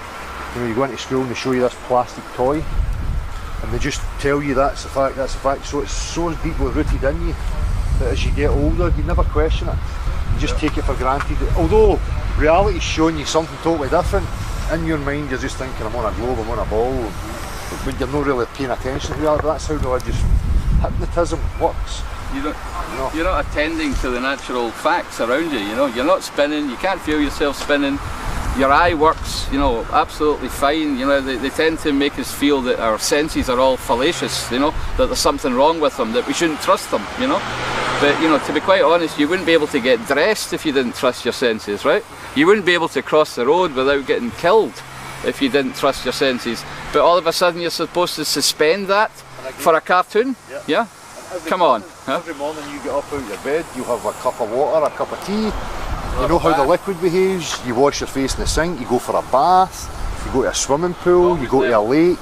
You know, you go into school and they show you this plastic toy, and they just tell you that's the fact, that's the fact. So it's so deeply rooted in you that as you get older, you never question it. You just take it for granted. Although reality's showing you something totally different, in your mind you're just thinking, I'm on a globe, I'm on a ball, but you're not really paying attention to reality. That's how religious hypnotism works. You're not attending to the natural facts around you, you know. You're not spinning, you can't feel yourself spinning. Your eye works, you know, absolutely fine. You know, they tend to make us feel that our senses are all fallacious, you know, that there's something wrong with them, that we shouldn't trust them, you know. But, you know, to be quite honest, you wouldn't be able to get dressed if you didn't trust your senses, right? You wouldn't be able to cross the road without getting killed if you didn't trust your senses. But all of a sudden you're supposed to suspend that for a cartoon? Yeah? Come on. Every morning you get up out of your bed, you have a cup of water, a cup of tea, you know how the liquid behaves, you wash your face in the sink, you go for a bath, you go to a swimming pool, you go to a lake,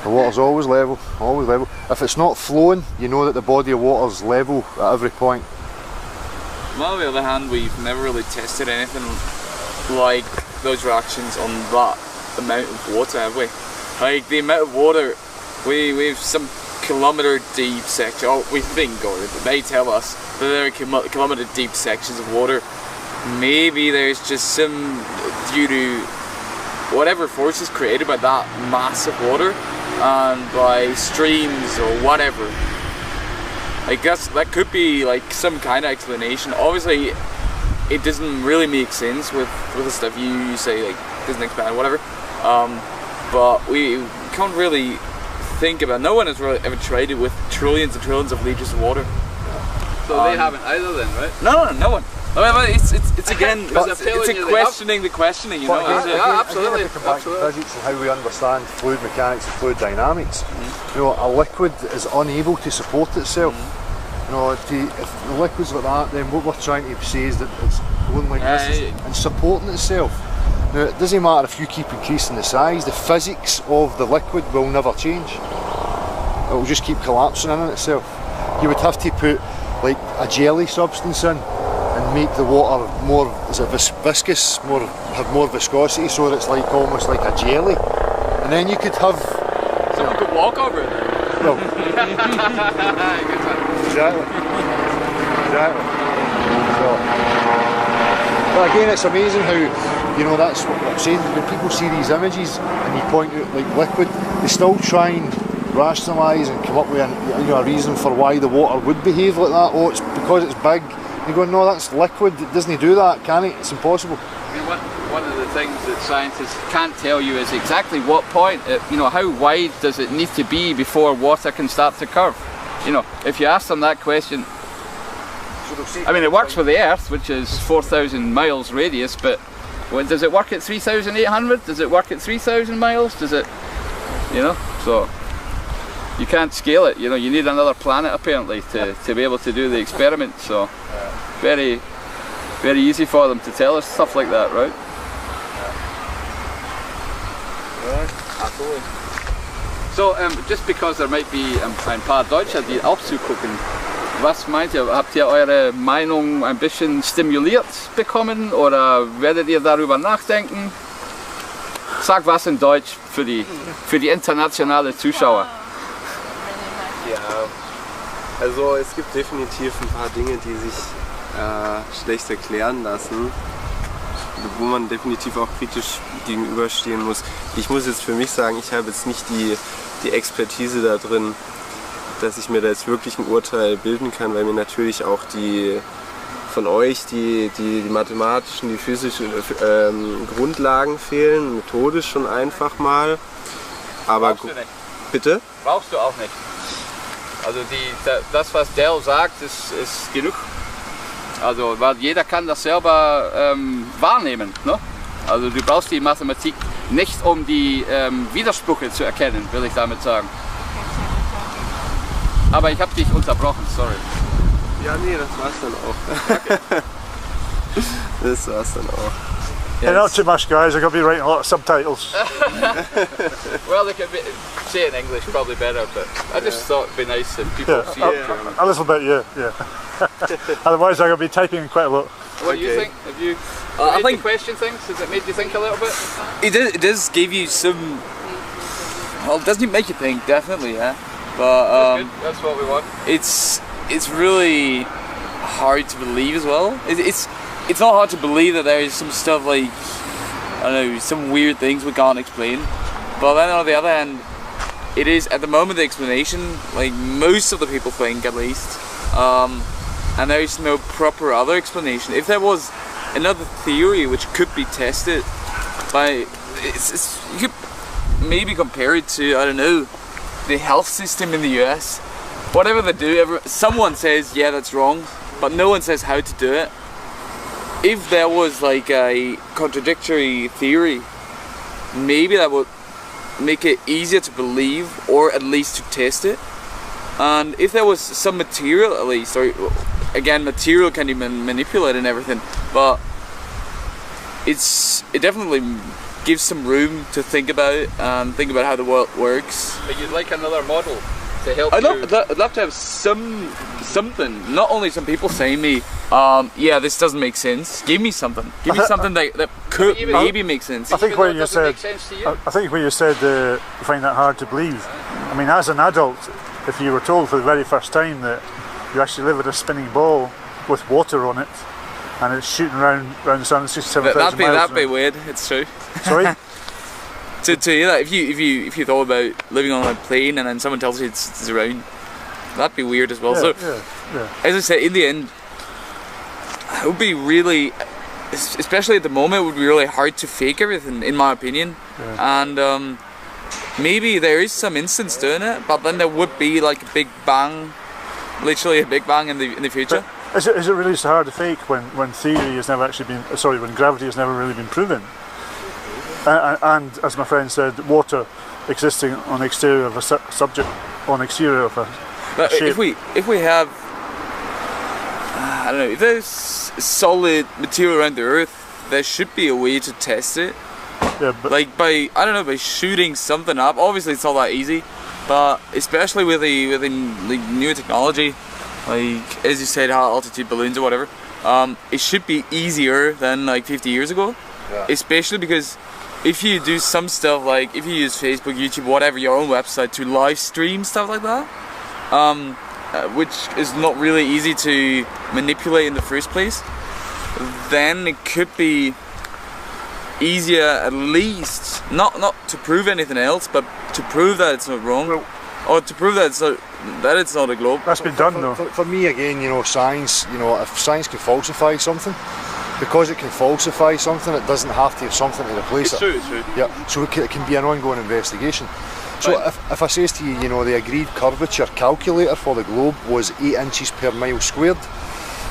the water's always level, always level. If it's not flowing, you know that the body of water's level at every point. Well, on the other hand, we've never really tested anything like those reactions on that amount of water, have we? Like, the amount of water, we've some kilometre deep section, or we think, or they tell us that there are kilometre deep sections of water. Maybe there's just some, due to whatever forces created by that massive water and by streams or whatever. I guess that could be like some kind of explanation. Obviously it doesn't really make sense with the stuff you say, like doesn't expand, whatever. But we can't really think about, no one has really ever tried it with trillions and trillions of litres of water. So they haven't either then, right? No one. I mean, it's again, it's a questioning the questioning, you know. Absolutely. Again, back to physics and how we understand fluid mechanics and fluid dynamics. You know, a liquid is unable to support itself. You know, if the liquid's like that, then what we're trying to say is that it's going like this and supporting itself. Now, it doesn't matter if you keep increasing the size, the physics of the liquid will never change. It will just keep collapsing in on itself. You would have to put like a jelly substance in and make the water more, is it viscous, have more viscosity, so that it's like almost like a jelly, and then you could have. Someone could walk over it. Well, exactly. So, but again, it's amazing how, you know, that's what I'm saying. When people see these images and you point out like liquid, they still try and rationalise and come up with a reason for why the water would behave like that. Oh, it's because it's big. You go, no, that's liquid. It doesn't do that, can it? It's impossible. I mean, one of the things that scientists can't tell you is exactly what point, how wide does it need to be before water can start to curve? If you ask them that question, I mean, it works for the Earth, which is 4,000 miles radius, but does it work at 3,800? Does it work at 3,000 miles? Does it, so you can't scale it, you need another planet apparently to be able to do the experiment, so very, very easy for them to tell us stuff like that, right? Absolutely. So, just because there might be ein paar Deutsche, die auch zugucken, was meint ihr? Habt ihr eure Meinung ein bisschen stimuliert bekommen oder werdet ihr darüber nachdenken? Sag was in Deutsch für die internationale Zuschauer. Ja, also es gibt definitiv ein paar Dinge, die sich schlecht erklären lassen, wo man definitiv auch kritisch gegenüberstehen muss. Ich muss jetzt für mich sagen, ich habe jetzt nicht die Expertise da drin, dass ich mir da jetzt wirklich ein Urteil bilden kann, weil mir natürlich auch von euch die mathematischen, die physischen Grundlagen fehlen, methodisch schon einfach mal. Aber brauchst du nicht. Bitte? Brauchst du auch nicht. Also das, was Dell sagt, ist genug. Also, weil jeder kann das selber wahrnehmen. Ne? Also du brauchst die Mathematik nicht, um die Widersprüche zu erkennen, will ich damit sagen. Aber ich habe dich unterbrochen, sorry. Ja, nee, das war's dann auch. Okay. Das war's dann auch. Yeah, not too much, guys. I've got to be writing a lot of subtitles. Well, they could say it in English probably better, but I just thought it'd be nice if people see it. A little bit, yeah. Otherwise, I'm going to be typing in quite a lot. What do you think? Have you I think question things? Has it made you think a little bit? It does give you some. Well, it doesn't make you think, definitely, yeah. But That's good. That's what we want. it's really hard to believe as well. It's not hard to believe that there is some stuff like, I don't know, some weird things we can't explain. But then on the other hand, it is at the moment the explanation, like most of the people think at least, and there is no proper other explanation. If there was another theory which could be tested by, you could maybe compare it to, I don't know, the health system in the US. Whatever they do, someone says, yeah, that's wrong, but no one says how to do it. If there was like a contradictory theory, maybe that would make it easier to believe, or at least to test it. And if there was some material at least, or again, material can be manipulated and everything, but it definitely gives some room to think about it and think about how the world works. But you'd like another model to help I'd you? love to have something, not only some people saying me, yeah, this doesn't make sense. Give me something. Give me something that could maybe make sense. I think when you said, you find that hard to believe. I mean, as an adult, if you were told for the very first time that you actually live in a spinning ball with water on it, and it's shooting around the sun at 67,000 miles. That'd be weird. It's true. Sorry. to hear that, if you thought about living on a plane and then someone tells you it's around, that'd be weird as well. Yeah. As I said, in the end, it would be really, especially at the moment, it would be really hard to fake everything, in my opinion. Yeah. And maybe there is some instance doing it, but then there would be like a big bang, literally a big bang in the future. But is it really so hard to fake when theory has never actually been, when gravity has never really been proven? And as my friend said, water existing on the exterior of a subject, on the exterior of a but shape. If we have, I don't know, if there's solid material around the Earth, there should be a way to test it. Yeah, but like by shooting something up. Obviously, it's not that easy, but especially with the new technology, like as you said, high altitude balloons or whatever, it should be easier than like 50 years ago. Yeah. Especially because if you do some stuff like if you use Facebook, YouTube, whatever, your own website to live stream stuff like that, which is not really easy to manipulate in the first place, then it could be easier, at least not to prove anything else, but to prove that it's not wrong, or to prove that it's not a globe. That's been done though. For me again, science. If science can falsify something, because it can falsify something, it doesn't have to have something to replace it. It's true. Yeah, so it can be an ongoing investigation. So if I says to you, you know, the agreed curvature calculator for the globe was 8 inches per mile squared.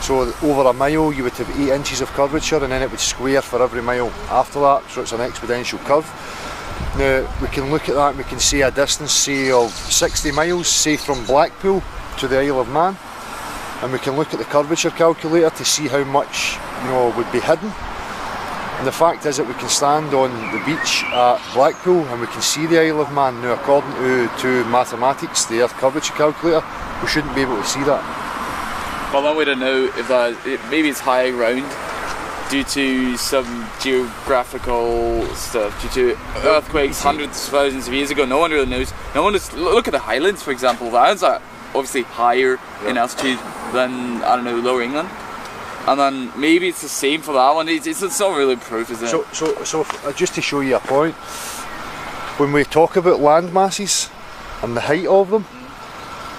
So over a mile you would have 8 inches of curvature, and then it would square for every mile after that, so it's an exponential curve. Now we can look at that and we can say a distance, say, of 60 miles, say from Blackpool to the Isle of Man, and we can look at the curvature calculator to see how much, you know, would be hidden. And the fact is that we can stand on the beach at Blackpool and we can see the Isle of Man. Now, according to mathematics, the Earth curvature calculator, we shouldn't be able to see that. Well, one way to know if maybe it's high ground due to some geographical stuff, due to earthquakes hundreds of thousands of years ago. No one really knows. No one is. Look at the Highlands, for example. The Highlands are obviously higher in altitude than, I don't know, Lower England. And then maybe it's the same for that one. It's not really proof, is it? So just to show you a point, when we talk about land masses and the height of them,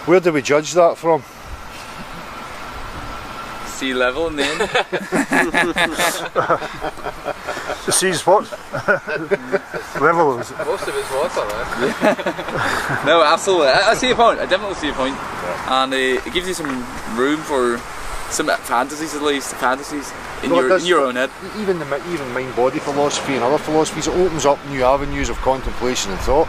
where do we judge that from? Sea level and then The sea's what? Level is it? Most of it's water, right? no, absolutely. I see a point. I definitely see a point. And it gives you some room for some fantasies, at least fantasies in your own head. Even mind-body philosophy and other philosophies, it opens up new avenues of contemplation and thought.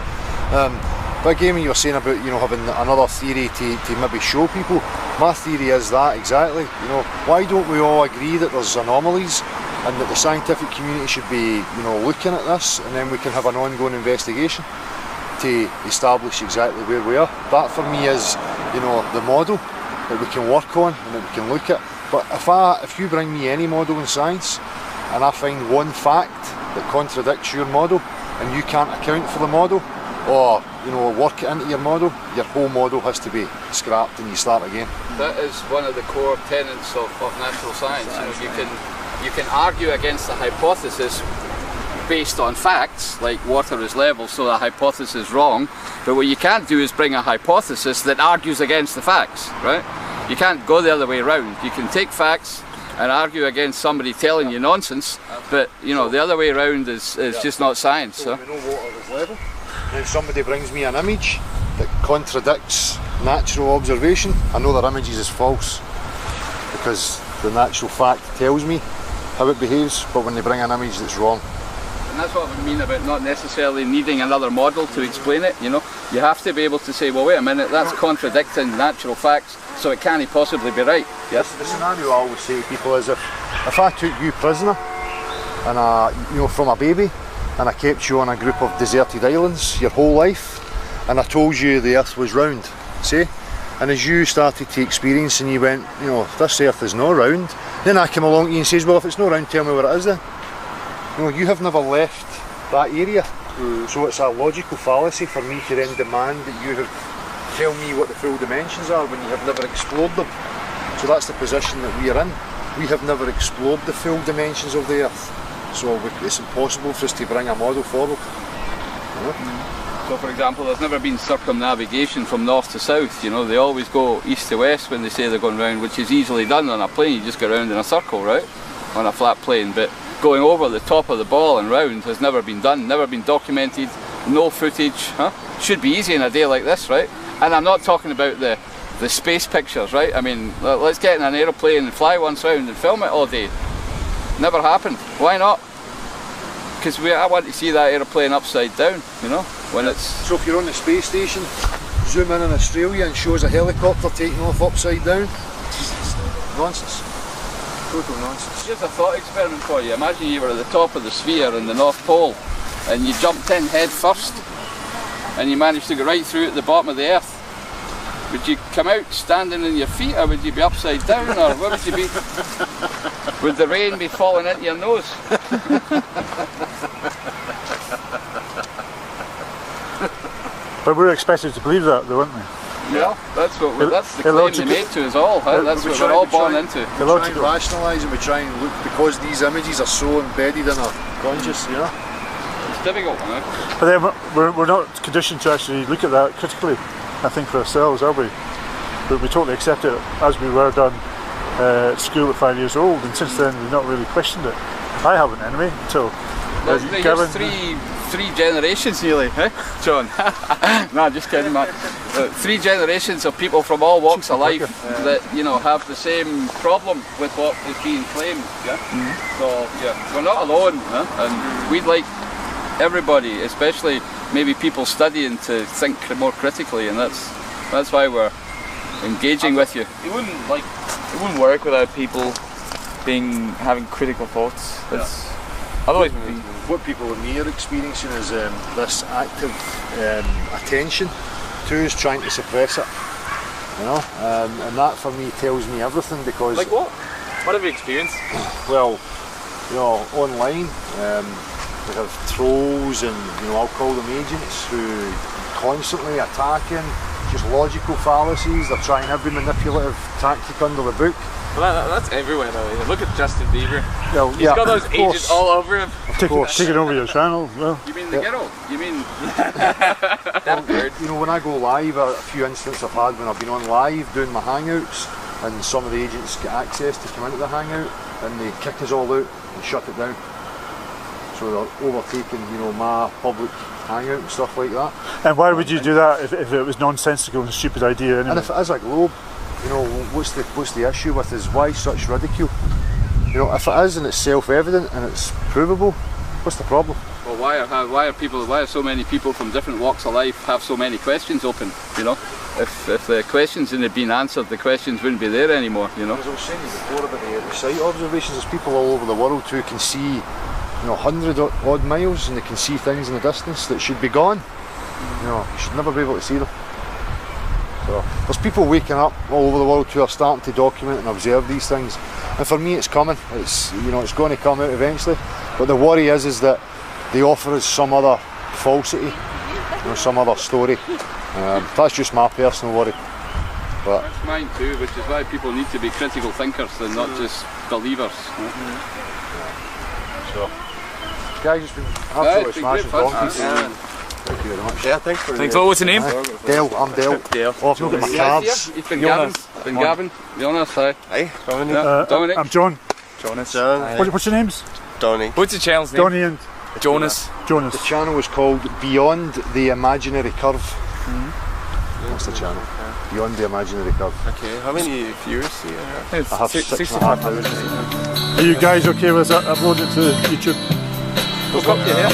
But again, when you were saying about, you know, having another theory to maybe show people, my theory is that exactly. You know, why don't we all agree that there's anomalies and that the scientific community should be, you know, looking at this, and then we can have an ongoing investigation to establish exactly where we are. That for me is, you know, the model that we can work on and that we can look at. But if you bring me any model in science and I find one fact that contradicts your model and you can't account for the model, or, you know, work it into your model, your whole model has to be scrapped and you start again. That is one of the core tenets of natural science. You know, you can argue against the hypothesis based on facts, like water is level, so the hypothesis is wrong. But what you can't do is bring a hypothesis that argues against the facts, right? You can't go the other way around. You can take facts and argue against somebody telling you nonsense, but, you know, the other way around is just not science. So we know water is level. Then somebody brings me an image that contradicts natural observation, I know their image is false because the natural fact tells me how it behaves, but when they bring an image that's wrong. And that's what we mean about not necessarily needing another model to explain it, you know. You have to be able to say, well, wait a minute, that's contradicting natural facts, so it can't possibly be right. Yes? The scenario I always say to people is if I took you prisoner, and you know, from a baby, and I kept you on a group of deserted islands your whole life, and I told you the earth was round, see? And as you started to experience and you went, you know, this earth is not round, then I come along to you and says, well, if it's not round, tell me where it is then. You know, you have never left that area, so it's a logical fallacy for me to then demand that you tell me what the full dimensions are when you have never explored them. So that's the position that we are in. We have never explored the full dimensions of the earth. So it's impossible for us to bring a model forward. You know? So for example, there's never been circumnavigation from north to south, you know, they always go east to west when they say they're going round, which is easily done on a plane. You just go round in a circle, right, on a flat plane, but going over the top of the ball and round has never been done, never been documented, no footage, Should be easy in a day like this, right? And I'm not talking about the space pictures, right? I mean, let's get in an aeroplane and fly once round and film it all day. Never happened. Why not? Because I want to see that aeroplane upside down, you know, when it's... So if you're on the space station, zoom in Australia and shows a helicopter taking off upside down. Nonsense. Total nonsense. Here's a thought experiment for you. Imagine you were at the top of the sphere in the North Pole and you jumped in head first and you managed to go right through at the bottom of the earth. Would you come out standing on your feet, or would you be upside down, or where would you be? Would the rain be falling into your nose? But we're expected to believe that, though, aren't we? Yeah, that's the claim they made to us all. That's what we're all born into. We try and rationalise and we try and look, because these images are so embedded in our conscious, you know. It's difficult, you know. But then we're not conditioned to actually look at that critically, I think, for ourselves, are we? But we totally accept it as we were done at school at 5 years old, and since then we've not really questioned it. I haven't anyway, until There's three generations nearly, eh, John? No, just kidding, man. 3 generations of people from all walks of life that, you know, have the same problem with what is being claimed. Yeah. So yeah, we're not alone, and we'd like everybody, especially maybe people studying, to think more critically, and that's why we're engaging with you. It wouldn't work without people having critical thoughts. Otherwise, what people in me are experiencing is this active attention to us trying to suppress it, you know, and that for me tells me everything, because like what? What have you experienced? Well, you know, online we have trolls, and you know, I'll call them agents, who constantly attacking just logical fallacies. They're trying every manipulative tactic under the book. Well, that's everywhere though. Look at Justin Bieber. Well, He's got those agents all over him. Taking over your channel as well. You mean the ghetto? You mean That bird. You know, when I go live, a few incidents I've had when I've been on live doing my hangouts, and some of the agents get access to come into the hangout, and they kick us all out and shut it down. So they're overtaking, you know, my public hangout and stuff like that. And why would you do that if it was nonsensical and a stupid idea anyway? And if it is a globe, you know, what's the issue with is why such ridicule? You know, if it is and it's self-evident and it's provable, what's the problem? Well, why are so many people from different walks of life have so many questions open? You know, if the questions hadn't been answered, the questions wouldn't be there anymore. You know. As I was saying before about the site observations, there's people all over the world who can see, you know, 100 odd miles, and they can see things in the distance that should be gone. You know, you should never be able to see them. So there's people waking up all over the world who are starting to document and observe these things, and for me it's coming. It's, you know, it's going to come out eventually. But the worry is that they offer us some other falsity, you know, some other story. That's just my personal worry. But that's mine too, which is why people need to be critical thinkers and not just believers. So, guys, it's been absolutely smashing talking. Thank you very much. Yeah, thanks for Thanks. What's your name? Dale, I'm Dale. Dale. Oh, I've not got my cards. It's been Gavin. Jonas, hi. Hey, Dominic. Yeah, Dominic. I'm John. Jonas. What's your names? Donny. What's the channel's name? Donny and Jonas. Jonas. The channel is called Beyond the Imaginary Curve. That's the channel. Beyond the Imaginary Curve. Okay, how many viewers do you have? It's I have 65,000. Are you guys okay with us uploading to YouTube? Look up to here.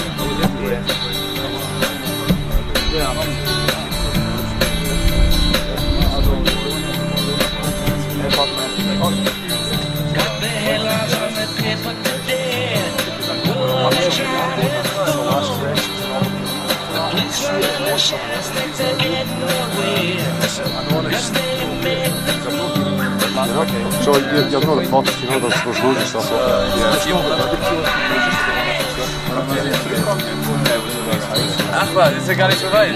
So you're not the first, you know, there's loads of stuff. Ach, wat, is er gar nicht so weit.